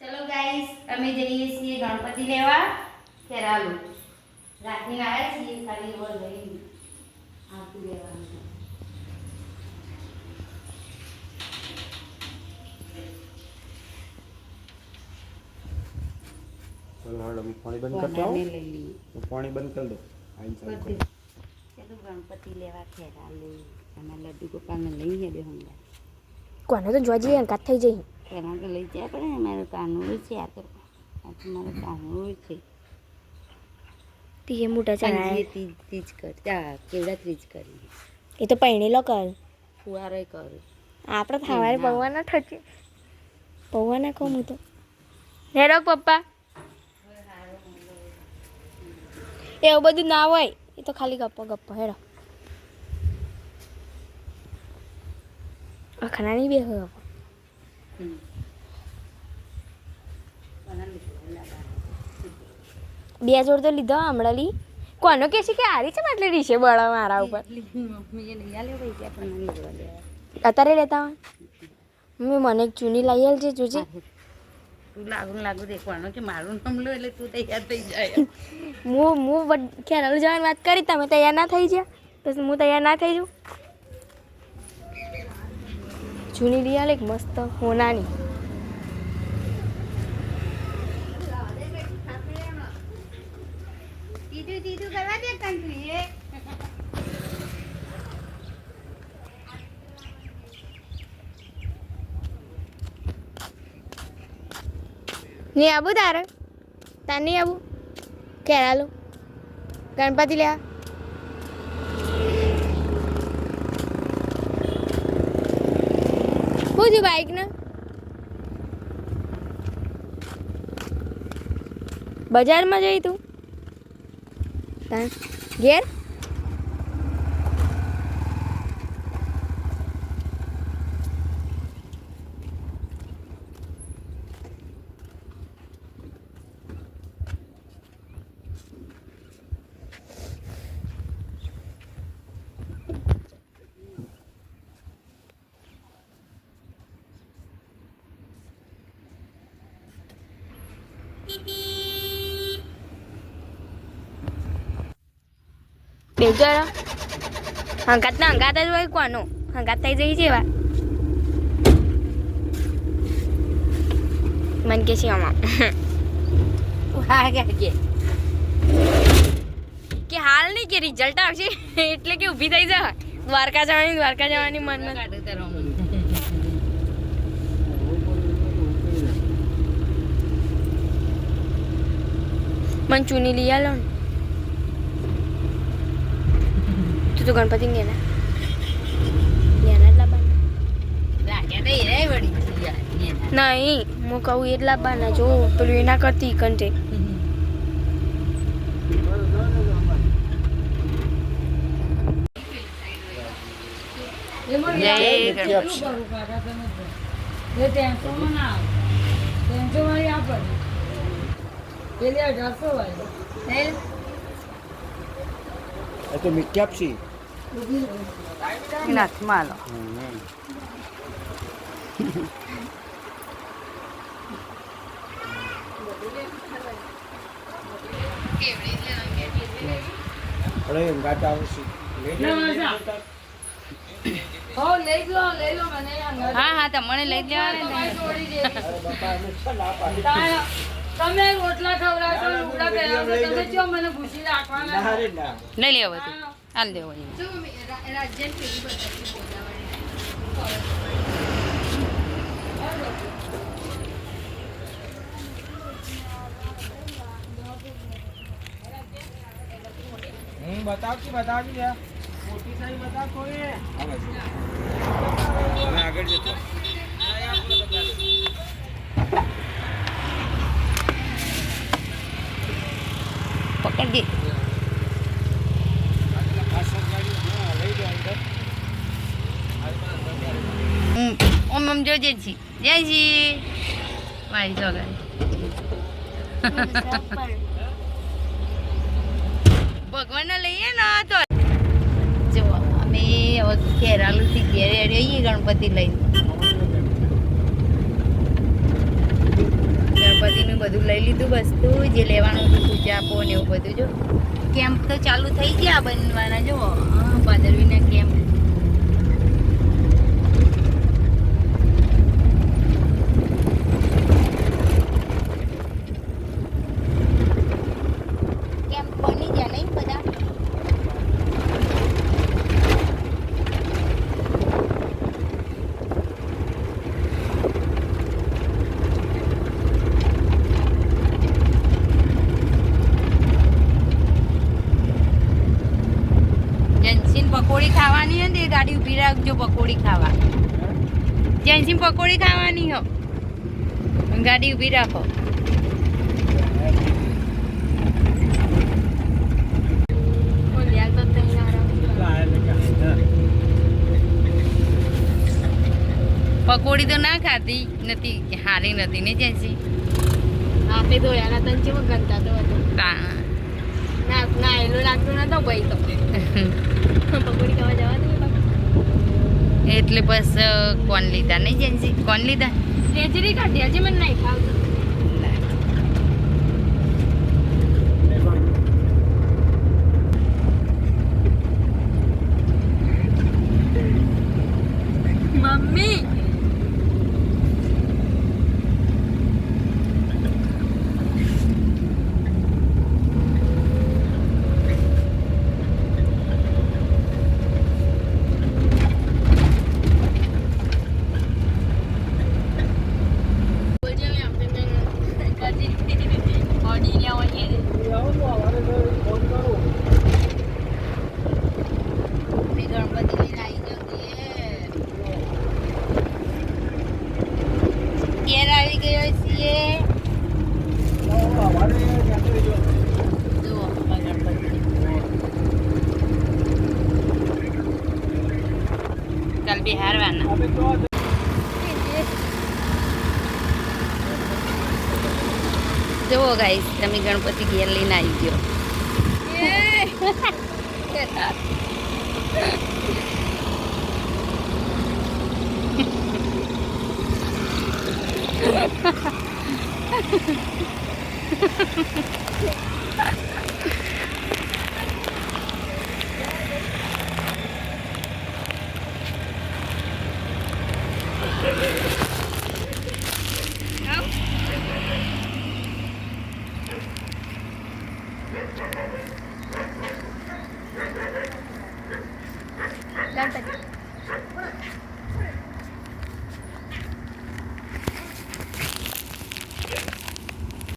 ચલો ગાઈસ અમે જઈએ છીએ ગણપતિ લેવા ખેરાલુ. રાતની આવ્યા છીએ ખાલી ઓર લઈ આરતી લેવાનું. પાણી બંધ કરતો પાણી બંધ કરી દો. ચલો ગણપતિ લેવા ખેરાલુ. અમે લડ્ડુ ગોપાલને લઈ ગયા બે હંગા. કોને તો જોવા જઈએ કાત થઈ જઈ એમાં તો લઈ જાય પડે ને મારું કાનુડું છે આ તો મારું કાનુડું છે. તે મોટા ચણાય ત્રીજ કરતા કેવડા ત્રીજ કરી એ તો પૈણેલો કર ફુવારો કરું આપણે થવાય પૌવાના ઠચે પૌવાના કહું હું તો હેરો પપ્પા એવું બધું ના હોય એ તો ખાલી ગપ્પો ગપ્પો હેરો અખણાની બે હોય બે જોડ તો લીધો હમણાં લી કોનો કે છે કે આરી છે એટલે રીશે બળા મારા ઉપર અત્યારે લેતા હોય મમ્મી મને એક ચૂની લઈ આલ છે જોજે તું લાગુ દેખવાનો કે મારું નામ લો એટલે તું તૈયાર થઈ જાય. હું ખેરાલુ જવાની વાત કરી તમે તૈયાર ના થઈ ગયા પછી હું તૈયાર ના થઈ જાઉં. જૂની લઈ આલ એક મસ્ત હોનાની તીધું કરવા દે કંટ્રી એ નહીં આવું તારે તાર નહીં આવું ખેરાલુ ગણપતિ લેવા શું થયું બાઈકને બજારમાં જઈ તું તાર ઘેર બેજો હંગાત ના હંગાત જ હોય કોનો હંગાત થઈ જઈ જેવા મન કે છે આમાં કે હાલ નહીં કે રિઝલ્ટ આવશે એટલે કે ઊભી થઈ જાય દ્વારકા જવાની મન મન ચૂની લઈ આલો ને તું તો ગણપતિ ને લેના નહીં હું કહું એ જ લાવવાના જો પેલું એના કરતી કંઠે તો મીઠી આપશી હાથમાં લો અરે ગાતા આવશે હા તમને લઈ લેવાના તમે રોટલા ખવડાવશો લુગડા પહેરાવશો તમે જો મને ભૂસી રાખવાના લઈ લેવો તું હાલ દેવો बताओ यार मोटी साइज बता कोई આગળ જતો પકડ દે ઓમ જોજે છી જય જી મારી જોગાઈ ભગવાનને લઈએ ને તો જો અમે હવે ખેરાલુથી ઘેરે રહીએ ગણપતિ લઈને ગણપતિનું બધું લઈ લીધું વસ્તુ જે લેવાનું હતું પૂજા આપો ને એવું બધું જો કેમ્પ તો ચાલુ થઈ ગયા બનવાના જો ભાદરવીના કેમ્પ કેમ્પ બની ગયા નહીં બધા પકોડી ખાવાની હોય ને એ ગાડી ઊભી રાખજો પકોડી ખાવા જેન્સી પકોડી ખાવાની હો ગાડી ઊભી રાખો પકોડી તો ના ખાધી નથી હારી નથી ને જેન્સી આપે ધોયાના તને કેવો ગંતા તો હતો ના એલો લાગતું નતો ભાઈ તો પકોડી ખાવા જવા દે એટલે બસ કોણ લીધા નહીં જેન્સી કોણ લીધા કેજરી કાઢી હજી મને નહીં ખાવતું મમ્મી કાલ બિહારવાના જુઓ ગાઈસ તમે ગણપતિ ઘેર લઈને આવી ગયો